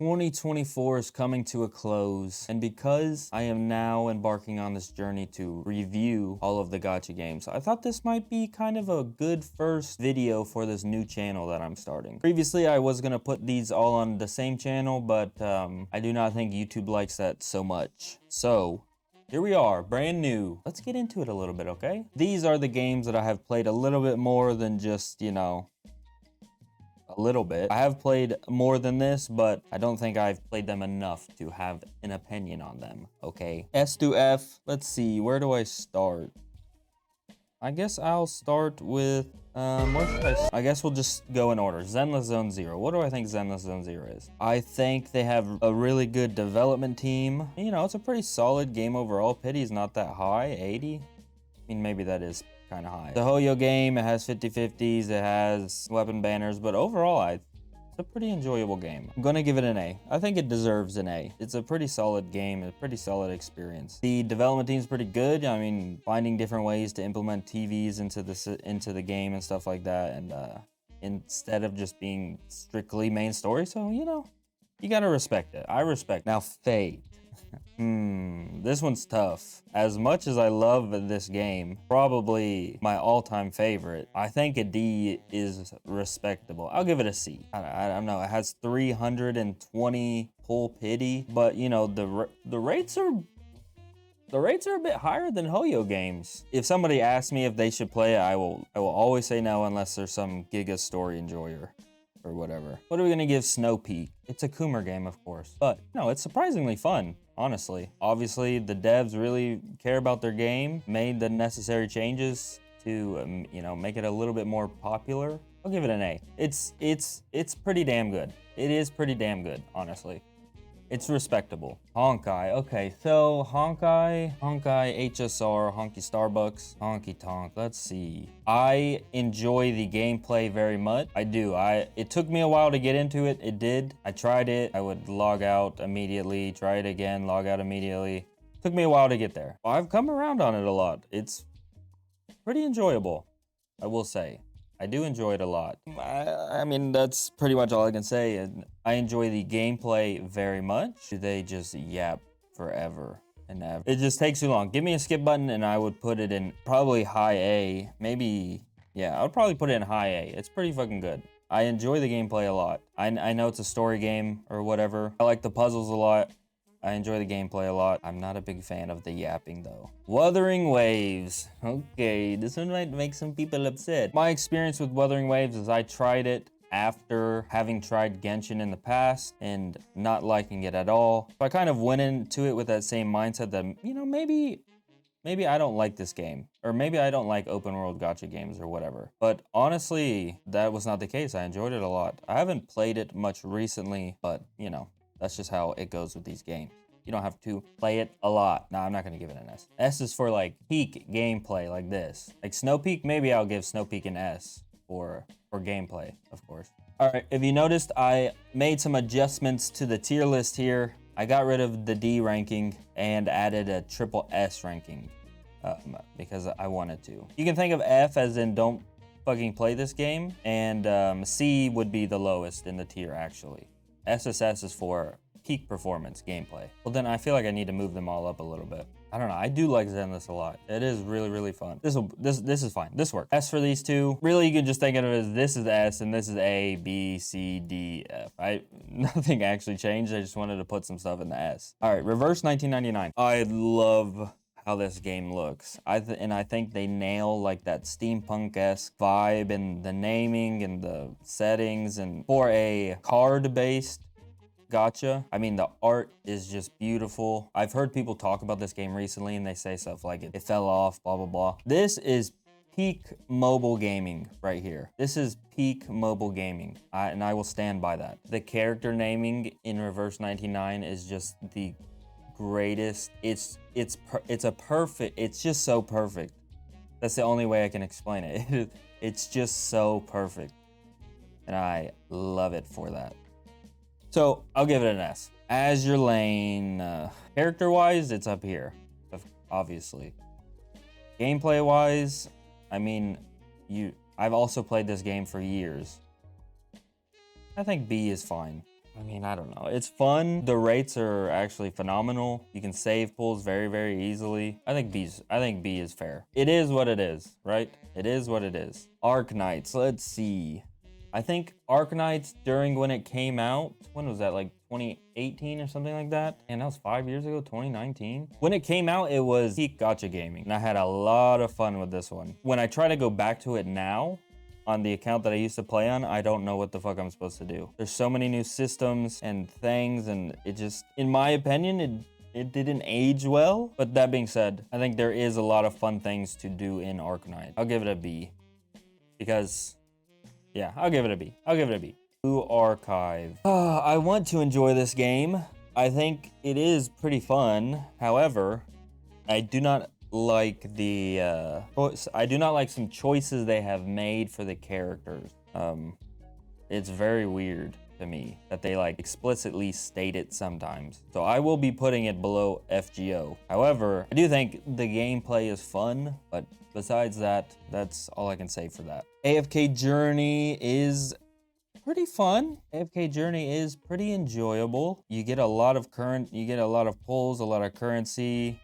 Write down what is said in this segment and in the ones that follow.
2024 is coming to a close, and because I am now embarking on this journey to review all of the gacha games, I thought this might be kind of a good first video for this new channel that I'm starting. Previously, I was gonna put these all on the same channel, but I do not think YouTube likes that so much. So here we are, brand new. Let's get into it a little bit, okay? These are the games that I have played a little bit more than just, you know, a little bit. I have played more than this, but I don't think I've played them enough to have an opinion on them, okay? S to F, let's see, where do I start? I guess I'll start with, where should I guess we'll just go in order. Zenless Zone Zero. What do I think Zenless Zone Zero is? I think they have a really good development team. You know, it's a pretty solid game overall. Pity's not that high, 80. I mean, maybe that is kind of high. The Hoyo game, it has 50-50s, it has weapon banners, but overall, it's a pretty enjoyable game. I'm gonna give it an A. I think it deserves an A. It's a pretty solid game, a pretty solid experience. The development team's pretty good. I mean, finding different ways to implement TVs into the game and stuff like that, and instead of just being strictly main story. So, you know, you gotta respect it. I respect. Now, Fate. This one's tough. As much as I love this game, probably my all-time favorite, I think a D is respectable. I'll give it a C. I don't know. It has 320 pull pity, but you know, the rates are a bit higher than Hoyo games. If somebody asks me if they should play it, I will always say no unless there's some Giga story enjoyer or whatever. What are we gonna give Snow Peak? It's a Coomer game, of course, but no, it's surprisingly fun, honestly. Obviously, the devs really care about their game, made the necessary changes to, you know, make it a little bit more popular. I'll give it an A. It's pretty damn good. It is pretty damn good, honestly. It's respectable. Honkai. Okay, so Honkai HSR, Honky Starbucks, Honky Tonk. Let's see. I enjoy the gameplay very much. I do. It took me a while to get into it. It did. I tried it. I would log out immediately, try it again, log out immediately. Took me a while to get there. I've come around on it a lot. It's pretty enjoyable, I will say. I do enjoy it a lot. I mean, that's pretty much all I can say. I enjoy the gameplay very much. They just yap forever and ever. It just takes too long. Give me a skip button and I would put it in probably high A. Maybe, yeah, I would probably put it in high A. It's pretty fucking good. I enjoy the gameplay a lot. I know it's a story game or whatever. I like the puzzles a lot. I enjoy the gameplay a lot. I'm not a big fan of the yapping though. Wuthering Waves. Okay, this one might make some people upset. My experience with Wuthering Waves is I tried it after having tried Genshin in the past and not liking it at all. So I kind of went into it with that same mindset that, you know, maybe I don't like this game, or maybe I don't like open world gacha games or whatever. But honestly, that was not the case. I enjoyed it a lot. I haven't played it much recently, but you know, that's just how it goes with these games. You don't have to play it a lot. No, I'm not gonna give it an S. S is for like peak gameplay like this. Like Snow Peak, maybe I'll give Snow Peak an S for gameplay, of course. All right, if you noticed, I made some adjustments to the tier list here. I got rid of the D ranking and added a triple S ranking because I wanted to. You can think of F as in don't fucking play this game, and C would be the lowest in the tier actually. SSS is for peak performance gameplay. Well, then I feel like I need to move them all up a little bit. I don't know. I do like Zenless a lot. It is really, really fun. This is fine. This works. S for these two. Really, you can just think of it as this is S and this is A, B, C, D, F. Nothing actually changed. I just wanted to put some stuff in the S. All right, Reverse 1999. I love how this game looks. I think they nail like that steampunk-esque vibe and the naming and the settings, and for a card-based gacha, I mean, the art is just beautiful. I've heard people talk about this game recently and they say stuff like it fell off, blah, blah, blah. This is peak mobile gaming right here. This is peak mobile gaming, and I will stand by that. The character naming in Reverse 99 is just the greatest. It's just so perfect. That's the only way I can explain it. It's just so perfect, and I love it for that. So I'll give it an S. Azure Lane, character-wise, it's up here, obviously. Gameplay-wise, I mean, I've also played this game for years. I think B is fine. I mean, I don't know. It's fun. The rates are actually phenomenal. You can save pulls very, very easily. I think B is fair. It is what it is, right? It is what it is. Arknights, let's see. I think Arknights during when it came out, when was that, like 2018 or something like that? And that was 5 years ago, 2019. When it came out, it was peak gacha gaming. And I had a lot of fun with this one. When I try to go back to it now, on the account that I used to play on, I don't know what the fuck I'm supposed to do. There's so many new systems and things, and it just, in my opinion, it didn't age well. But that being said, I think there is a lot of fun things to do in Arknight. I'll give it a B. Because, yeah, I'll give it a B. I'll give it a B. Blue Archive. I want to enjoy this game. I think it is pretty fun. However, I do not like I do not like some choices they have made for the characters. It's very weird to me that they like explicitly state it sometimes. So I will be putting it below FGO. However, I do think the gameplay is fun, but besides that, that's all I can say for that. AFK Journey is pretty fun. AFK Journey is pretty enjoyable. You get a lot of pulls, a lot of currency.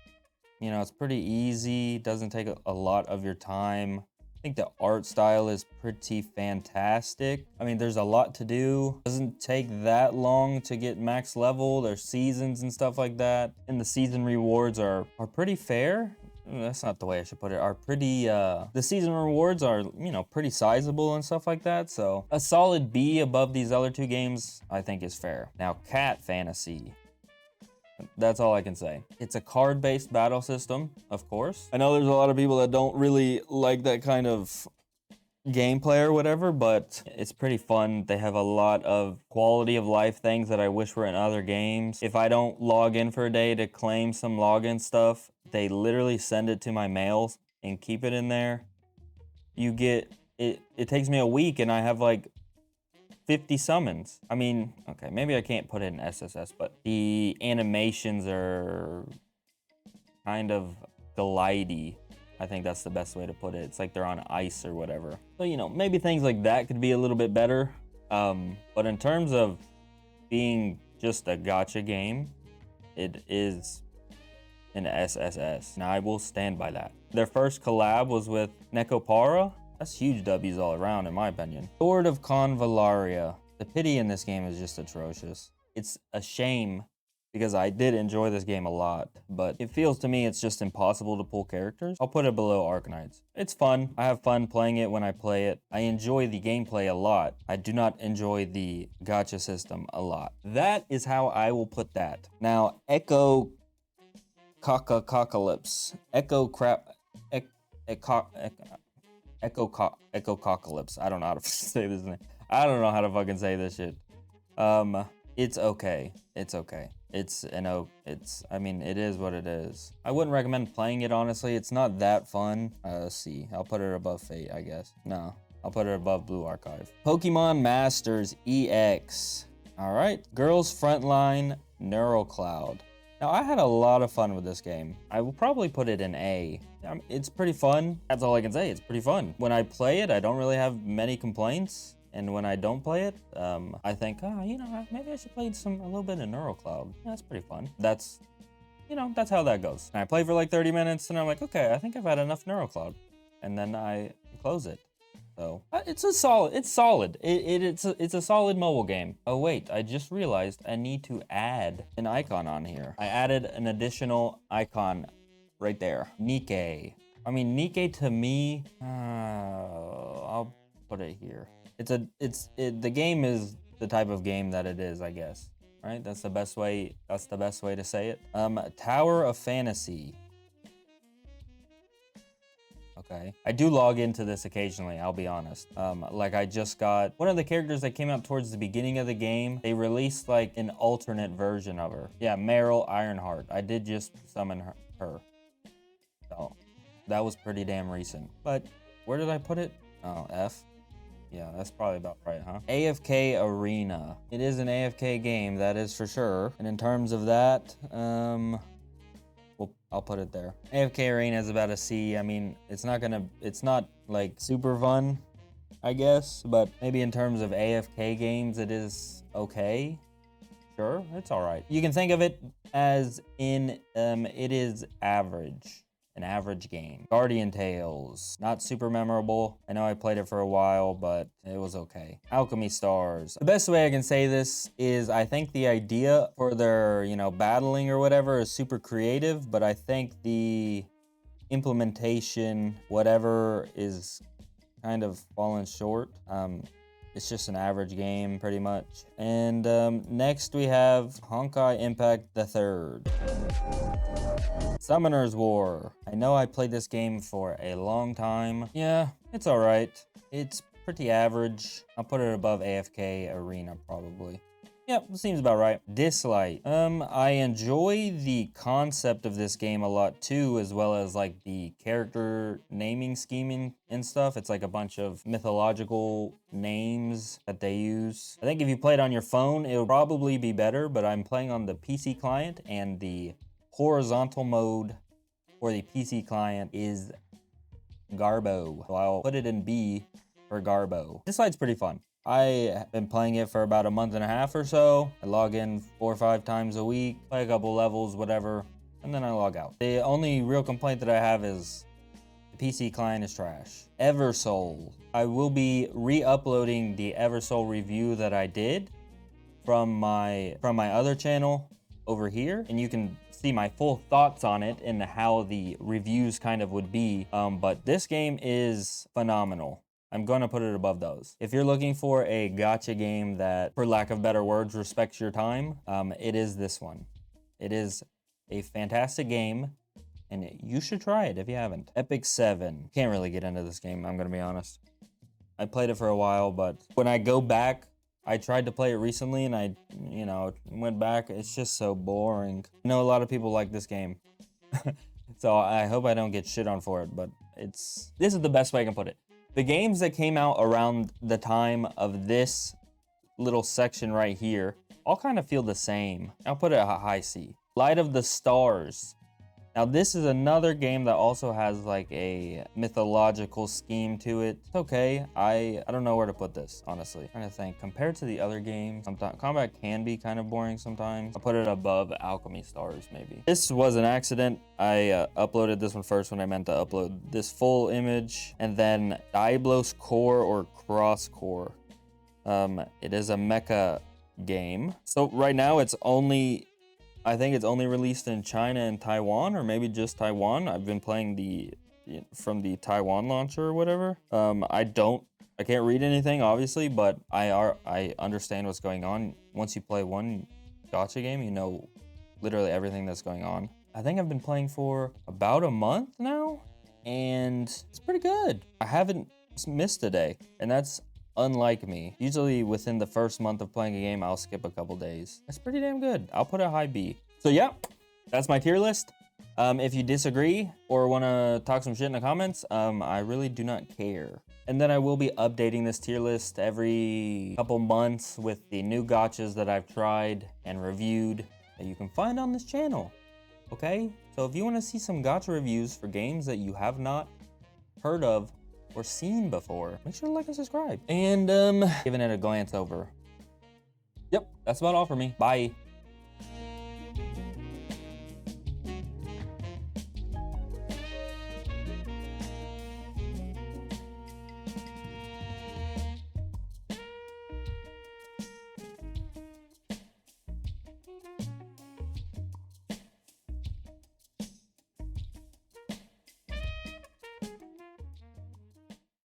You know, it's pretty easy, doesn't take a lot of your time. I think the art style is pretty fantastic. I mean, there's a lot to do. Doesn't take that long to get max level. There's seasons and stuff like that. And the season rewards are pretty fair. That's not the way I should put it. The season rewards are, you know, pretty sizable and stuff like that. So a solid B above these other two games, I think is fair. Now, Cat Fantasy. That's all I can say. It's a card-based battle system, of course. I know there's a lot of people that don't really like that kind of gameplay or whatever, but it's pretty fun. They have a lot of quality of life things that I wish were in other games. If I don't log in for a day to claim some login stuff, they literally send it to my mails and keep it in there. You get it. It takes me a week and I have like 50 summons. I mean, okay, maybe I can't put it in SSS, but the animations are kind of glidey. I think that's the best way to put it. It's like they're on ice or whatever. So, you know, maybe things like that could be a little bit better. But in terms of being just a gacha game, it is an SSS. Now, I will stand by that. Their first collab was with Nekopara. That's huge W's all around, in my opinion. Sword of Convallaria. The pity in this game is just atrocious. It's a shame because I did enjoy this game a lot, but it feels to me it's just impossible to pull characters. I'll put it below Arknights. It's fun. I have fun playing it when I play it. I enjoy the gameplay a lot. I do not enjoy the gacha system a lot. That is how I will put that. Now, Echo Cocacalypse. Echocalypse. I don't know how to say this name. I don't know how to fucking say this shit. It's okay. It's okay. I mean, it is what it is. I wouldn't recommend playing it, honestly. It's not that fun. Let's see. I'll put it above Fate, I guess. No, I'll put it above Blue Archive. Pokemon Masters EX. All right. Girls Frontline Neural Cloud. Now, I had a lot of fun with this game. I will probably put it in A. It's pretty fun. That's all I can say. It's pretty fun. When I play it, I don't really have many complaints. And when I don't play it, I think, you know, maybe I should play a little bit of Neural Cloud. Yeah, that's pretty fun. That's, you know, that's how that goes. And I play for like 30 minutes and I'm like, okay, I think I've had enough Neural Cloud. And then I close it. So it's solid. It's a solid mobile game. Oh wait, I just realized I need to add an icon on here. I added an additional icon right there. Nikkei. I mean, Nikkei to me, I'll put it here. The game is the type of game that it is, I guess. Right? That's the best way to say it. Tower of Fantasy. Okay. I do log into this occasionally, I'll be honest. Like I just got one of the characters that came out towards the beginning of the game. They released like an alternate version of her. Yeah, Meryl Ironheart. I did just summon her. So that was pretty damn recent. But where did I put it? Oh, F. Yeah, that's probably about right, huh? AFK Arena. It is an AFK game, that is for sure. And in terms of that, well, I'll put it there. AFK Arena is about a C. I mean, it's not like super fun, I guess, but maybe in terms of AFK games, it is okay. Sure, it's all right. You can think of it as it is average. An average game. Guardian Tales, not super memorable. I know I played it for a while, but it was okay. Alchemy Stars. The best way I can say this is I think the idea for their, battling or whatever is super creative, but I think the implementation, whatever, is kind of fallen short. It's just an average game, pretty much. And next we have Honkai Impact III. Summoner's War. I know I played this game for a long time. Yeah, it's all right. It's pretty average. I'll put it above AFK Arena, probably. Yep, seems about right. Dislike. I enjoy the concept of this game a lot too, as well as like the character naming scheming and stuff. It's like a bunch of mythological names that they use. I think if you play it on your phone, it'll probably be better, but I'm playing on the PC client, and the horizontal mode for the PC client is Garbo. So I'll put it in B for Garbo. This site's pretty fun. I have been playing it for about a month and a half or so. I log in 4 or 5 times a week, play a couple levels, whatever, and then I log out. The only real complaint that I have is the PC client is trash. Eversoul. I will be re-uploading the Eversoul review that I did from my other channel over here, and you can see my full thoughts on it and how the reviews kind of would be. But this game is phenomenal. I'm going to put it above those. If you're looking for a gacha game that, for lack of better words, respects your time, it is this one. It is a fantastic game, and you should try it if you haven't. Epic 7. Can't really get into this game, I'm going to be honest. I played it for a while, but when I go back, I tried to play it recently, and I, went back. It's just so boring. I know a lot of people like this game, so I hope I don't get shit on for it, but this is the best way I can put it. The games that came out around the time of this little section right here all kind of feel the same. I'll put it a high C. Light of the Stars. Now this is another game that also has like a mythological scheme to it. It's okay. I don't know where to put this, honestly. I'm trying to think. Compared to the other games, sometimes combat can be kind of boring sometimes. I'll put it above Alchemy Stars, maybe. This was an accident. I uploaded this one first when I meant to upload this full image, and then Diablos Core or Cross Core. It is a mecha game. So right now I think it's only released in China and Taiwan, or maybe just Taiwan. I've been playing from the Taiwan launcher or whatever. I can't read anything, obviously, but I understand what's going on. Once you play one gacha game, you know literally everything that's going on. I think I've been playing for about a month now, and it's pretty good. I haven't missed a day, and that's unlike me. Usually within the first month of playing a game, I'll skip a couple days. That's pretty damn good. I'll put a high B. So yeah, that's my tier list. If you disagree or want to talk some shit in the comments, I really do not care. And then I will be updating this tier list every couple months with the new gachas that I've tried and reviewed that you can find on this channel. Okay? So if you want to see some gacha reviews for games that you have not heard of or seen before, make sure to like and subscribe. And giving it a glance over. Yep, that's about all for me. Bye.